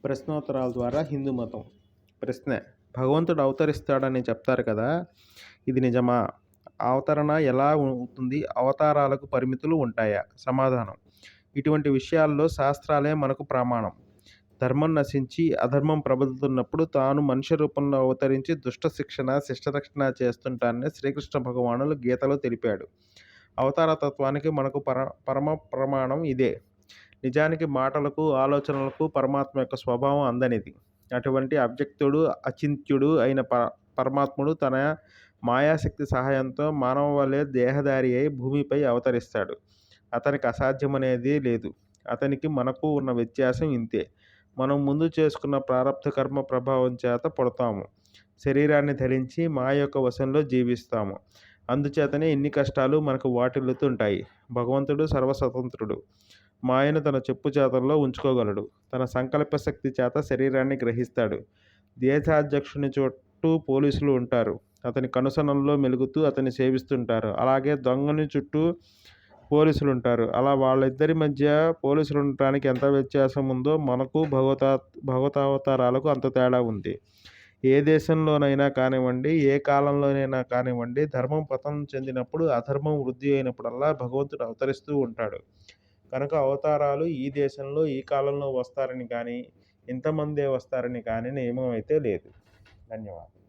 ప్రశ్నోత్తరాల ద్వారా హిందూ మతం. ప్రశ్న: భగవంతుడు అవతరిస్తాడని చెప్తారు కదా, ఇది నిజమా? అవతరణ ఎలా అవుతుంది? అవతారాలకు పరిమితులు ఉంటాయా? సమాధానం: ఇటువంటి విషయాల్లో శాస్త్రాలే మనకు ప్రమాణం. ధర్మం నశించి అధర్మం ప్రబలుతున్నప్పుడు తాను మనిషి రూపంలో అవతరించి దుష్ట శిక్షణ, శిష్టరక్షణ చేస్తుంటానని శ్రీకృష్ణ భగవానులు గీతలో తెలిపాడు. అవతార తత్వానికి మనకు పరమ ప్రమాణం ఇదే. నిజానికి మాటలకు, ఆలోచనలకు పరమాత్మ యొక్క స్వభావం అందనిది. అటువంటి అవ్యక్తుడు, అచింత్యుడు అయిన పరమాత్ముడు తన మాయాశక్తి సహాయంతో మానవ వలె దేహధారి అయి భూమిపై అవతరిస్తాడు. అతనికి అసాధ్యమనేది లేదు. అతనికి మనకు ఉన్న వ్యత్యాసం ఇంతే. మనం ముందు చేసుకున్న ప్రారబ్ధ కర్మ ప్రభావం చేత పుడతాము. శరీరాన్ని ధరించి మాయ యొక్క వశంలో జీవిస్తాము. అందుచేతనే ఇన్ని కష్టాలు మనకు వాటిల్లుతుంటాయి. భగవంతుడు సర్వస్వతంత్రుడు. మాయను తన చెప్పు చేతల్లో ఉంచుకోగలడు. తన సంకల్ప శక్తి చేత శరీరాన్ని గ్రహిస్తాడు. దేశాధ్యక్షుని చుట్టూ పోలీసులు ఉంటారు. అతని కనుసనల్లో మెలుగుతూ అతన్ని సేవిస్తుంటారు. అలాగే దొంగని చుట్టూ పోలీసులు ఉంటారు. అలా వాళ్ళిద్దరి మధ్య పోలీసులు ఉండటానికి ఎంత వ్యత్యాసం ఉందో మనకు భగవతావతారాలకు అంత తేడా ఉంది. ఏ దేశంలోనైనా కానివ్వండి, ఏ కాలంలోనైనా కానివ్వండి, ధర్మం పతనం చెందినప్పుడు, అధర్మం వృద్ధి అయినప్పుడల్లా భగవంతుడు అవతరిస్తూ ఉంటాడు. కనుక అవతారాలు ఈ దేశంలో ఈ కాలంలో వస్తారని కానీ, ఇంతమందే వస్తారని కానీ నియమం అయితే లేదు. ధన్యవాదాలు.